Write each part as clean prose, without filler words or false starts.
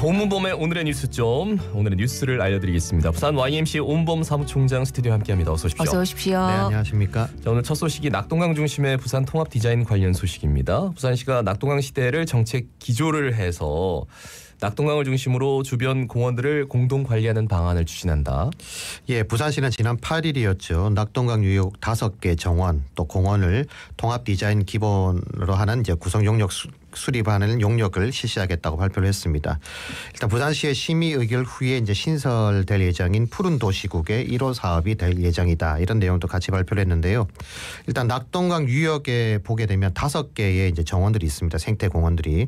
온문범의 오늘의 뉴스점, 오늘의 뉴스를 알려드리겠습니다. 부산 YMCA 온범 사무총장 스튜디오 함께합니다. 어서 오십시오. 어서 오십시오. 네, 안녕하십니까. 자, 오늘 첫 소식이 낙동강 중심의 부산 통합 디자인 관련 소식입니다. 부산시가 낙동강 시대를 정책 기조를 해서 낙동강을 중심으로 주변 공원들을 공동 관리하는 방안을 추진한다. 예, 부산시는 지난 8일이었죠. 낙동강 유역 5개 정원 또 공원을 통합 디자인 기본으로 하는 이제 구성 용역 수립하는 용역을 실시하겠다고 발표를 했습니다. 일단 부산시의 심의 의결 후에 이제 신설될 예정인 푸른 도시국의 1호 사업이 될 예정이다. 이런 내용도 같이 발표를 했는데요. 일단 낙동강 유역에 보게 되면 5개의 이제 정원들이 있습니다. 생태 공원들이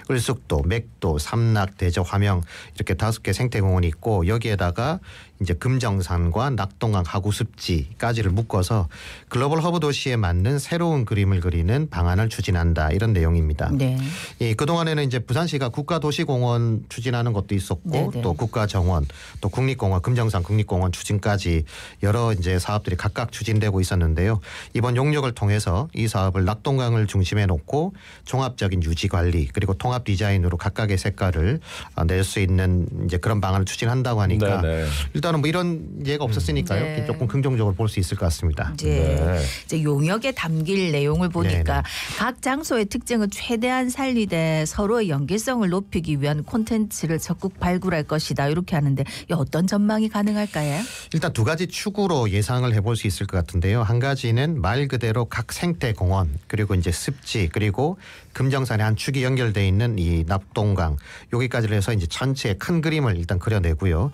을숙도, 맥도, 삼락, 대저, 화명 이렇게 5개 생태 공원이 있고 여기에다가 이제 금정산과 낙동강 하구습지까지를 묶어서 글로벌 허브 도시에 맞는 새로운 그림을 그리는 방안을 추진한다. 이런 내용입니다. 네. 예, 그동안에는 이제 부산시가 국가도시공원 추진하는 것도 있었고 네네. 또 국가정원 또 국립공원 금정산 국립공원 추진까지 여러 이제 사업들이 각각 추진되고 있었는데요. 이번 용역을 통해서 이 사업을 낙동강을 중심에 놓고 종합적인 유지 관리 그리고 통합 디자인으로 각각의 색깔을 낼 수 있는 이제 그런 방안을 추진한다고 하니까 네네. 일단은 뭐 이런 예가 없었으니까요. 네. 조금 긍정적으로 볼 수 있을 것 같습니다. 네. 이제 용역에 담길 내용을 보니까 각 장소의 특징을 최대한 살리되 서로의 연계성을 높이기 위한 콘텐츠를 적극 발굴할 것이다. 이렇게 하는데 어떤 전망이 가능할까요? 일단 2가지 축으로 예상을 해볼 수 있을 것 같은데요. 한 가지는 말 그대로 각 생태 공원 그리고 이제 습지 그리고 금정산의 한 축이 연결돼 있는 이 낙동강 여기까지를 해서 이제 전체의 큰 그림을 일단 그려내고요.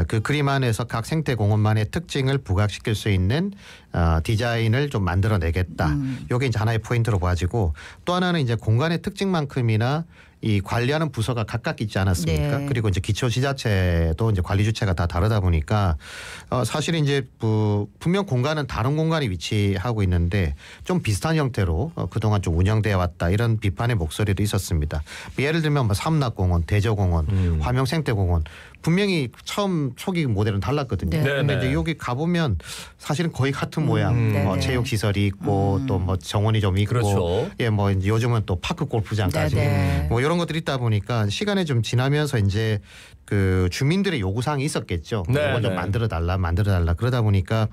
그 그림 안에서 각 생태 공원만의 특징을 부각시킬 수 있는 디자인을 좀 만들어내겠다. 이게 이제 하나의 포인트로 봐지고 또 하나는 이제 공간의 특징만큼이나 이 관리하는 부서가 각각 있지 않았습니까? 네. 그리고 이제 기초지자체도 이제 관리 주체가 다 다르다 보니까 사실 이제 분명 공간은 다른 공간에 위치하고 있는데 좀 비슷한 형태로 그동안 좀 운영되어 왔다 이런 비판의 목소리도 있었습니다. 예를 들면 뭐 삼락공원, 대저공원, 화명생태공원 분명히 처음 초기 모델은 달랐거든요. 네. 그런데 이제 여기 가보면 사실은 거의 같은 모양, 네네. 체육시설이 있고 또 뭐 정원이 좀 있고, 그렇죠. 예, 뭐 이제 요즘은 또 파크 골프장까지 네네. 뭐 이런 것들이 있다 보니까 시간이 좀 지나면서 이제 그 주민들의 요구사항이 있었겠죠. 네, 이거 좀 네. 만들어 달라. 그러다 보니까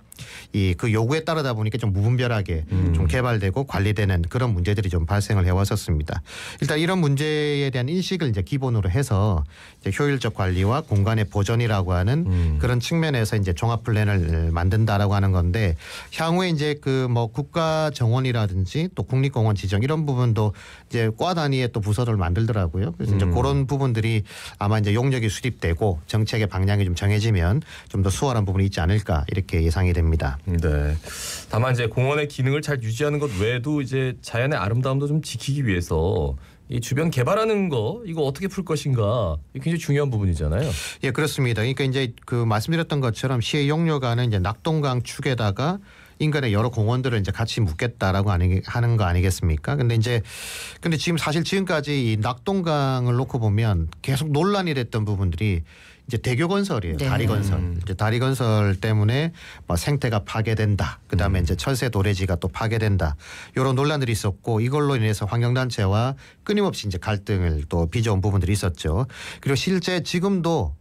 이 그 요구에 따르다 보니까 좀 무분별하게 좀 개발되고 관리되는 그런 문제들이 좀 발생을 해왔었습니다. 일단 이런 문제에 대한 인식을 이제 기본으로 해서 이제 효율적 관리와 공간의 보존이라고 하는 그런 측면에서 이제 종합 플랜을 만든다라고 하는 건데 향후에 이제 그 뭐 국가 정원이라든지 또 국립공원 지정 이런 부분도 이제 과 단위의 또 부서를 만들더라고요. 그래서 이제 그런 부분들이 아마 이제 용역이 수립되고 정책의 방향이 좀 정해지면 좀 더 수월한 부분이 있지 않을까 이렇게 예상이 됩니다. 네. 다만 이제 공원의 기능을 잘 유지하는 것 외에도 이제 자연의 아름다움도 좀 지키기 위해서 이 주변 개발하는 거 이거 어떻게 풀 것인가 이게 굉장히 중요한 부분이잖아요. 예, 그렇습니다. 그러니까 이제 그 말씀드렸던 것처럼 시의 용역안은 이제 낙동강 축에다가 인근의 여러 공원들을 이제 같이 묶겠다라고 하는 거 아니겠습니까? 근데 지금 사실 지금까지 이 낙동강을 놓고 보면 계속 논란이 됐던 부분들이 이제 대교 건설이에요. 네. 다리 건설. 이제 다리 건설 때문에 뭐 생태가 파괴된다. 그다음에 이제 철새 도래지가 또 파괴된다. 이런 논란들이 있었고 이걸로 인해서 환경단체와 끊임없이 이제 갈등을 또 빚어온 부분들이 있었죠. 그리고 실제 지금도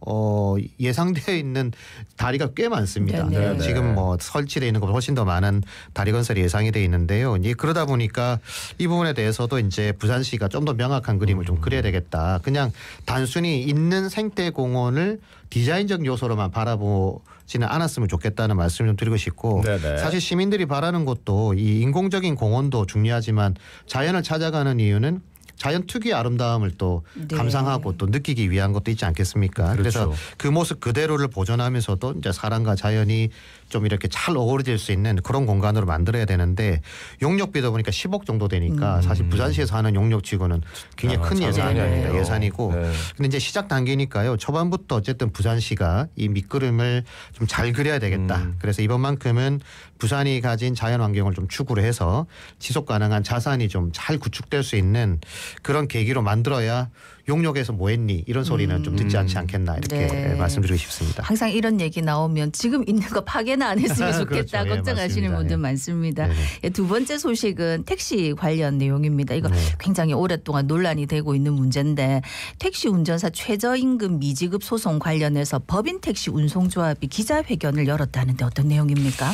예상되어 있는 다리가 꽤 많습니다. 네, 네. 지금 뭐 설치되어 있는 것보다 훨씬 더 많은 다리 건설이 예상이 되어 있는데요. 이제 그러다 보니까 이 부분에 대해서도 이제 부산시가 좀 더 명확한 그림을 좀 그려야 되겠다. 그냥 단순히 있는 생태 공원을 디자인적 요소로만 바라보지는 않았으면 좋겠다는 말씀을 좀 드리고 싶고 네네. 사실 시민들이 바라는 것도 이 인공적인 공원도 중요하지만 자연을 찾아가는 이유는 자연 특유의 아름다움을 또 네. 감상하고 또 느끼기 위한 것도 있지 않겠습니까? 그렇죠. 그래서 그 모습 그대로를 보존하면서도 이제 사람과 자연이 좀 이렇게 잘 어우러질 수 있는 그런 공간으로 만들어야 되는데 용역비도 보니까 10억 정도 되니까 사실 부산시에서 하는 용역치고는 굉장히 큰 장난이 예산입니다. 아니에요. 예산이고 네. 근데 이제 시작 단계니까요. 초반부터 어쨌든 부산시가 이 밑그림을 좀 잘 그려야 되겠다. 그래서 이번만큼은 부산이 가진 자연 환경을 좀 추구를 해서 지속 가능한 자산이 좀 잘 구축될 수 있는 그런 계기로 만들어야 용역에서 뭐 했니 이런 소리는 좀 듣지 않지 않겠나 이렇게 네. 말씀드리고 싶습니다. 항상 이런 얘기 나오면 지금 있는 거 파괴는 안 했으면 좋겠다 그렇죠. 예, 걱정하시는 맞습니다. 분들 예. 많습니다. 네네. 예, 두 번째 소식은 택시 관련 내용입니다. 이거 네. 굉장히 오랫동안 논란이 되고 있는 문제인데 택시 운전사 최저임금 미지급 소송 관련해서 법인 택시 운송조합이 기자회견을 열었다는데 어떤 내용입니까?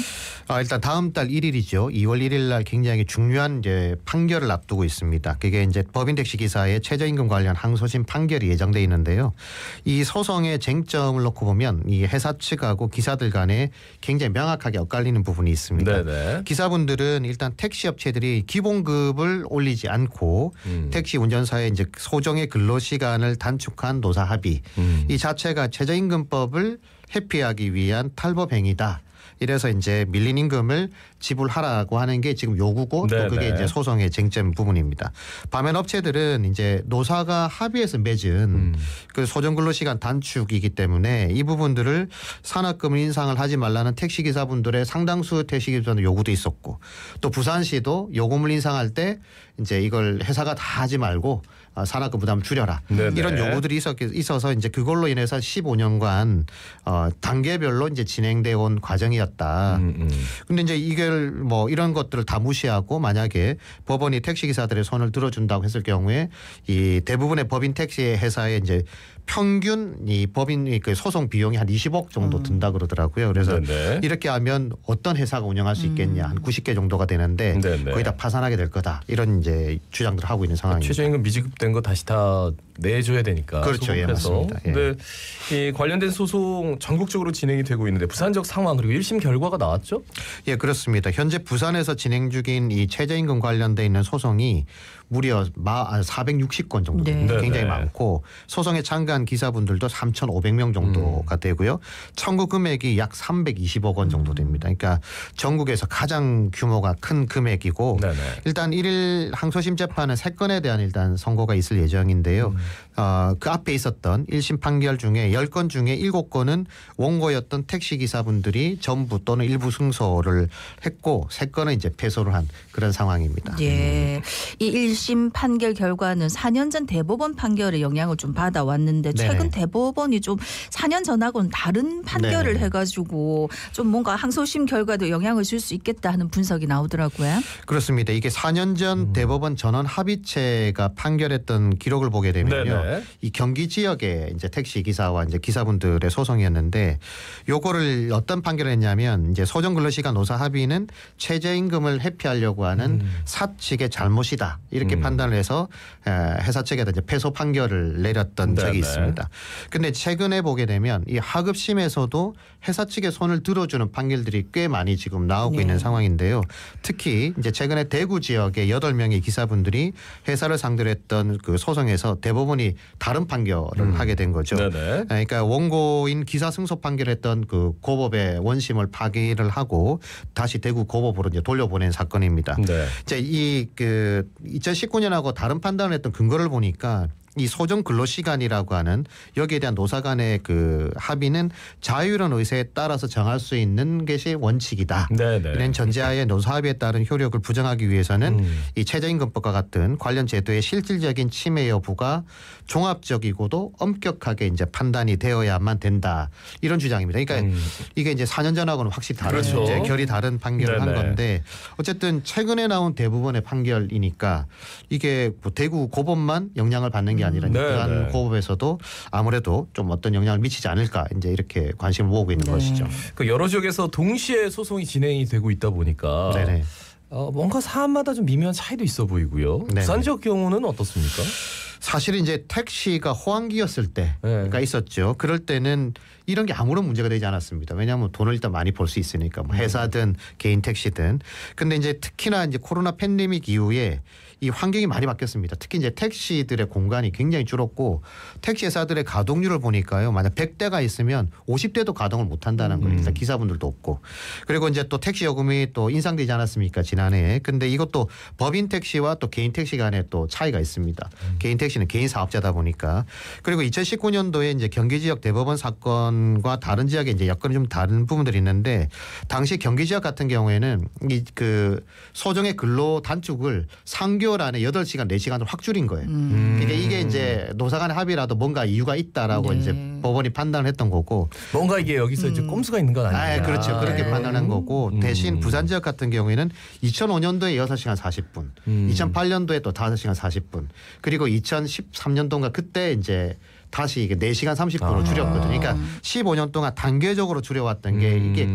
일단 다음 달 1일이죠. 2월 1일 날 굉장히 중요한 이제 판결을 앞두고 있습니다. 그게 이제 법인 택시 기사의 최저임금 관련 항소심 판결이 예정돼 있는데요. 이 소송의 쟁점을 놓고 보면 이 회사 측하고 기사들 간에 굉장히 명확하게 엇갈리는 부분이 있습니다. 네네. 기사분들은 일단 택시 업체들이 기본급을 올리지 않고 택시 운전사의 이제 소정의 근로 시간을 단축한 노사 합의 이 자체가 최저임금법을 회피하기 위한 탈법 행위다. 이래서 이제 밀린 임금을 지불하라고 하는 게 지금 요구고 또 그게 이제 소송의 쟁점 부분입니다. 반면 업체들은 이제 노사가 합의해서 맺은 그 소정 근로 시간 단축이기 때문에 이 부분들을 산학금 인상을 하지 말라는 택시 기사분들의 상당수 택시 기사분들 요구도 있었고 또 부산시도 요금을 인상할 때 이제 이걸 회사가 다 하지 말고 산학금 부담 줄여라. 네네. 이런 요구들이 있어서 이제 그걸로 인해서 15년간 단계별로 이제 진행되어 온 과정이었다. 근데 이제 이걸 뭐 이런 것들을 다 무시하고 만약에 법원이 택시 기사들의 손을 들어준다고 했을 경우에 이 대부분의 법인 택시 회사의 이제 평균 이 법인 그 소송 비용이 한 20억 정도 든다 그러더라고요. 그래서 네네. 이렇게 하면 어떤 회사가 운영할 수 있겠냐. 한 90개 정도가 되는데 네네. 거의 다 파산하게 될 거다. 이런 이제 주장들을 하고 있는 상황입니다. 최저임금 미지급된 거 다시 다 내줘야 되니까. 그렇죠. 예, 맞습니다. 예. 근데 이 관련된 소송 전국적으로 진행이 되고 있는데 부산적 상황 그리고 1심 결과가 나왔죠? 예, 그렇습니다. 현재 부산에서 진행 중인 이 최저임금 관련돼 있는 소송이 무려 460건 정도 됩니다. 네. 굉장히 네네. 많고 소송에 참가한 기사분들도 3,500명 정도가 되고요. 청구 금액이 약 320억 원 정도 됩니다. 그러니까 전국에서 가장 규모가 큰 금액이고 네네. 일단 1일 항소심 재판은 3건에 대한 일단 선고가 있을 예정인데요. 그 앞에 있었던 1심 판결 중에 10건 중에 7건은 원고였던 택시 기사분들이 전부 또는 일부 승소를 했고 3건은 이제 패소를 한 그런 상황입니다. 예. 이 1심 판결 결과는 4년 전 대법원 판결의 영향을 좀 받아왔는데 최근 네네. 대법원이 좀 4년 전하고는 다른 판결을 네네. 해가지고 좀 뭔가 항소심 결과도 영향을 줄 수 있겠다 하는 분석이 나오더라고요. 그렇습니다. 이게 4년 전 대법원 전원 합의체가 판결했던 기록을 보게 되면요. 네네. 이 경기 지역의 이제 택시 기사와 이제 기사분들의 소송이었는데 요거를 어떤 판결을 했냐면 이제 소정 근로시간 노사 합의는 최저임금을 회피하려고 하는 사측의 잘못이다. 이렇게 판단을 해서 회사 측에다 이제 패소 판결을 내렸던 적이 네네. 있습니다. 근데 최근에 보게 되면 이 하급심에서도 회사 측의 손을 들어주는 판결들이 꽤 많이 지금 나오고 네. 있는 상황인데요. 특히 이제 최근에 대구 지역의 8명의 기사분들이 회사를 상대로 했던 그 소송에서 대법원이 다른 판결을 하게 된 거죠. 네네. 그러니까 원고인 기사 승소 판결했던 그 고법의 원심을 파기를 하고 다시 대구 고법으로 이제 돌려보낸 사건입니다. 네. 이제 이 그 2019년하고 다른 판단을 했던 근거를 보니까 이 소정 근로 시간이라고 하는 여기에 대한 노사 간의 그 합의는 자유로운 의사에 따라서 정할 수 있는 것이 원칙이다. 네네. 이런 전제하에 노사 합의에 따른 효력을 부정하기 위해서는 이 최저임금법과 같은 관련 제도의 실질적인 침해 여부가 종합적이고도 엄격하게 이제 판단이 되어야만 된다. 이런 주장입니다. 그러니까 이게 이제 4년 전하고는 확실히 다른 그렇죠. 이제 결이 다른 판결을 한 네네. 건데 어쨌든 최근에 나온 대부분의 판결이니까 이게 뭐 대구 고법만 영향을 받는 게 아니라 네네. 그한 고법에서도 아무래도 좀 어떤 영향을 미치지 않을까 이제 이렇게 관심을 모으고 있는 네. 것이죠. 그 여러 지역에서 동시에 소송이 진행이 되고 있다 보니까 네네. 뭔가 사안마다 좀 미묘한 차이도 있어 보이고요. 네네. 부산 지역 경우는 어떻습니까? 사실은 이제 택시가 호황기였을 때가 네. 있었죠. 그럴 때는 이런 게 아무런 문제가 되지 않았습니다. 왜냐하면 돈을 일단 많이 벌 수 있으니까 뭐 회사든 개인 택시든. 근데 이제 특히나 이제 코로나 팬데믹 이후에 이 환경이 많이 바뀌었습니다. 특히 이제 택시들의 공간이 굉장히 줄었고 택시 회사들의 가동률을 보니까요. 만약 100대가 있으면 50대도 가동을 못 한다는 거예요. 일단 기사분들도 없고. 그리고 이제 또 택시 요금이 또 인상되지 않았습니까? 지난해에. 근데 이것도 법인 택시와 또 개인 택시 간에 또 차이가 있습니다. 개인 택시는 개인 사업자다 보니까. 그리고 2019년도에 이제 경기 지역 대법원 사건과 다른 지역에 이제 여건이 좀 다른 부분들이 있는데 당시 경기 지역 같은 경우에는 이 그 소정의 근로 단축을 상교 3개월 안에 8시간, 4시간을 확 줄인 거예요. 그러니까 이게 이제 노사 간의 합의라도 뭔가 이유가 있다라고 네. 이제 법원이 판단을 했던 거고. 뭔가 이게 여기서 이제 꼼수가 있는 건 아니냐. 그렇죠. 그렇게 네. 판단한 거고 대신 부산 지역 같은 경우에는 2005년도에 6시간 40분, 2008년도에 또 5시간 40분, 그리고 2013년도인가 그때 이제 다시 이게 4시간 30분으로 줄였거든요. 그러니까 15년 동안 단계적으로 줄여왔던 게 이게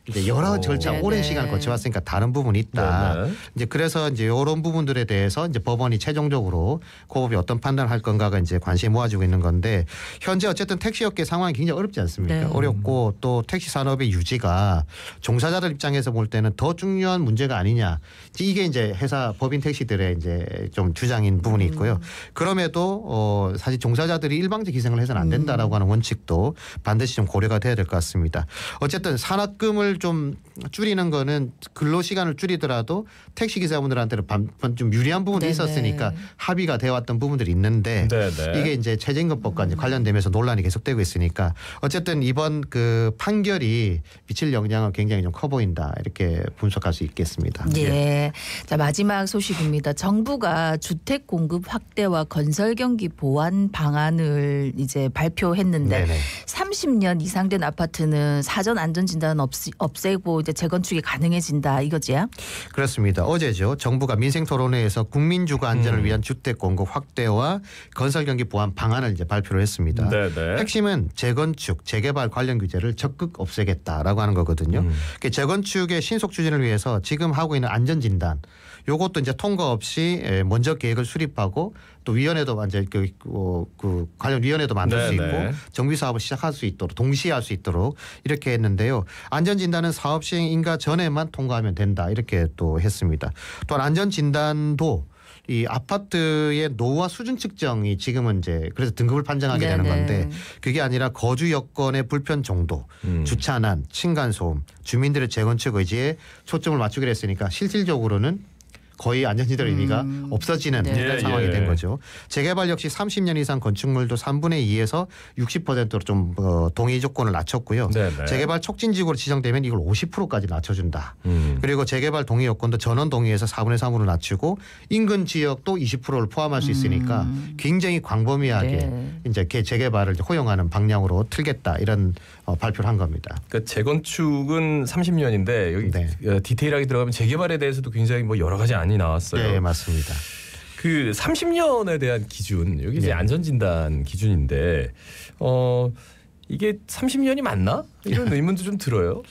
이제 여러 절차 네네. 오랜 시간을 거쳐왔으니까 다른 부분이 있다. 네네. 이제 그래서 이제 이런 부분들에 대해서 이제 법원이 최종적으로 그 법이 어떤 판단을 할 건가가 이제 관심이 모아지고 있는 건데 현재 어쨌든 택시업계 상황이 굉장히 어렵지 않습니까? 네. 어렵고 또 택시 산업의 유지가 종사자들 입장에서 볼 때는 더 중요한 문제가 아니냐. 이게 이제 회사 법인 택시들의 이제 좀 주장인 부분이 있고요. 그럼에도 사실 종사자들이 일방적 희생을 해서는 안 된다라고 하는 원칙도 반드시 좀 고려가 돼야 될 것 같습니다. 어쨌든 산악금을 좀 줄이는 거는 근로 시간을 줄이더라도 택시 기사분들한테는 좀 유리한 부분이 네네. 있었으니까 합의가 되어 왔던 부분들이 있는데 네네. 이게 이제 최저임금법과 이제 관련되면서 논란이 계속되고 있으니까 어쨌든 이번 그 판결이 미칠 영향은 굉장히 좀 커 보인다 이렇게 분석할 수 있겠습니다. 예. 자, 마지막 소식입니다. 정부가 주택 공급 확대와 건설 경기 보완 방안을 이제 발표했는데 네네. 30년 이상 된 아파트는 사전 안전 진단 없애고 이제 재건축이 가능해진다 이거지요? 그렇습니다. 어제죠. 정부가 민생토론회에서 국민주거 안전을 위한 주택 공급 확대와 건설 경기 보완 방안을 이제 발표를 했습니다. 네네. 핵심은 재건축, 재개발 관련 규제를 적극 없애겠다라고 하는 거거든요. 재건축의 신속 추진을 위해서 지금 하고 있는 안전진단 요것도 이제 통과 없이 먼저 계획을 수립하고 또 위원회도 완전 그 관련 위원회도 만들 수 있고 네네. 정비 사업을 시작할 수 있도록 동시에 할 수 있도록 이렇게 했는데요. 안전진단은 사업 시행 인가 전에만 통과하면 된다 이렇게 또 했습니다. 또한 안전진단도 이 아파트의 노후화 수준 측정이 지금은 이제 그래서 등급을 판정하게 되는 네네. 건데 그게 아니라 거주 여건의 불편 정도, 주차난, 층간소음, 주민들의 재건축 의지에 초점을 맞추기로 했으니까 실질적으로는 거의 안전지대 의미가 없어지는 네. 그런 예, 상황이 예. 된 거죠. 재개발 역시 30년 이상 건축물도 3분의 2에서 60%로 좀 동의 조건을 낮췄고요. 네네. 재개발 촉진지구로 지정되면 이걸 50%까지 낮춰준다. 그리고 재개발 동의 여건도 전원 동의에서 4분의 3으로 낮추고 인근 지역도 20%를 포함할 수 있으니까 굉장히 광범위하게 네. 이제 재개발을 허용하는 방향으로 틀겠다 이런 발표를 한 겁니다. 그러니까 재건축은 30년인데 여기 네. 디테일하게 들어가면 재개발에 대해서도 굉장히 뭐 여러 가지 안이 나왔어요. 네, 맞습니다. 그 30년에 대한 기준 여기 이제 네. 안전진단 기준인데 이게 30년이 맞나? 이런 의문도 좀 들어요.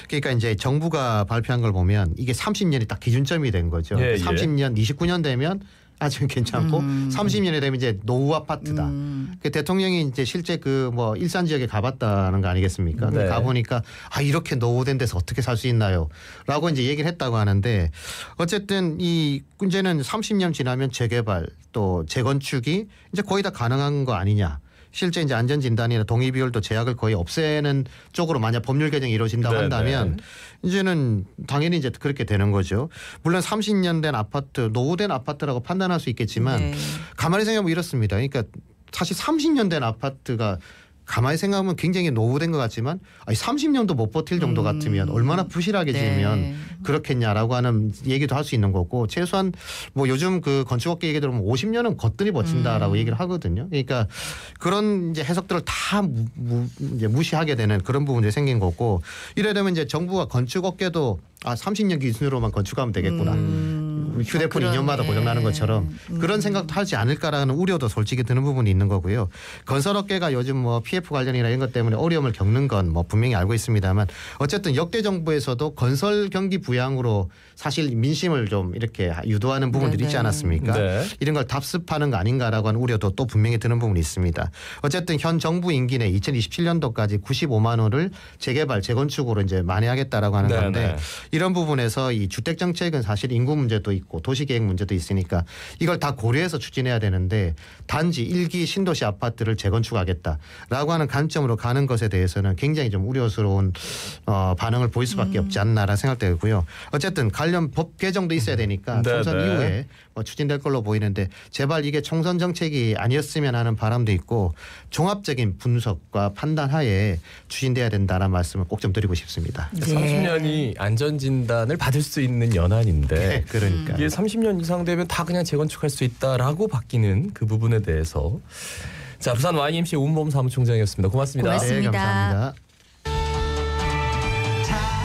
그러니까 이제 정부가 발표한 걸 보면 이게 30년이 딱 기준점이 된 거죠. 예, 예. 30년, 29년 되면 아주 괜찮고 30년이 되면 이제 노후 아파트다. 그 대통령이 이제 실제 그 뭐 일산 지역에 가봤다는 거 아니겠습니까? 네. 가보니까 이렇게 노후된 데서 어떻게 살 수 있나요? 라고 이제 얘기를 했다고 하는데 어쨌든 이 문제는 30년 지나면 재개발 또 재건축이 이제 거의 다 가능한 거 아니냐. 실제 이제 안전진단이나 동의 비율도 제약을 거의 없애는 쪽으로 만약 법률 개정이 이루어진다고 네네. 한다면 이제는 당연히 이제 그렇게 되는 거죠. 물론 30년 된 아파트, 노후된 아파트라고 판단할 수 있겠지만 네. 가만히 생각하면 이렇습니다. 그러니까 사실 30년 된 아파트가 가만히 생각하면 굉장히 노후된 것 같지만 30년도 못 버틸 정도 같으면 얼마나 부실하게 네. 지으면 그렇겠냐라고 하는 얘기도 할 수 있는 거고 최소한 뭐 요즘 그 건축업계 얘기 들으면 50년은 거뜬히 버틴다라고 얘기를 하거든요. 그러니까 그런 이제 해석들을 다 이제 무시하게 되는 그런 부분들이 생긴 거고 이래 되면 이제 정부가 건축업계도 30년 기준으로만 건축하면 되겠구나. 휴대폰 그러네. 2년마다 고장나는 것처럼 그런 생각도 하지 않을까라는 우려도 솔직히 드는 부분이 있는 거고요. 건설업계가 요즘 뭐 PF 관련이나 이런 것 때문에 어려움을 겪는 건 뭐 분명히 알고 있습니다만 어쨌든 역대 정부에서도 건설 경기 부양으로 사실 민심을 좀 이렇게 유도하는 부분들이 네네. 있지 않았습니까? 네. 이런 걸 답습하는 거 아닌가라고 하는 우려도 또 분명히 드는 부분이 있습니다. 어쨌든 현 정부 임기 내 2027년도까지 95만 호를 재개발 재건축으로 이제 만회하겠다라고 하는 네네. 건데 이런 부분에서 이 주택 정책은 사실 인구 문제도 있고 도시계획 문제도 있으니까 이걸 다 고려해서 추진해야 되는데 단지 1기 신도시 아파트를 재건축하겠다라고 하는 관점으로 가는 것에 대해서는 굉장히 좀 우려스러운 반응을 보일 수밖에 없지 않나라 생각되고요. 어쨌든 관련 법 개정도 있어야 되니까 네네. 총선 이후에 추진될 걸로 보이는데 제발 이게 총선 정책이 아니었으면 하는 바람도 있고 종합적인 분석과 판단하에 추진돼야 된다는 말씀을 꼭 좀 드리고 싶습니다. 네. 30년이 안전진단을 받을 수 있는 연한인데 그러니까. 그게 30년 이상 되면 다 그냥 재건축할 수 있다라고 바뀌는 그 부분에 대해서 자 부산 YMCA 운범 사무총장이었습니다. 고맙습니다. 고맙습니다. 네, 감사합니다.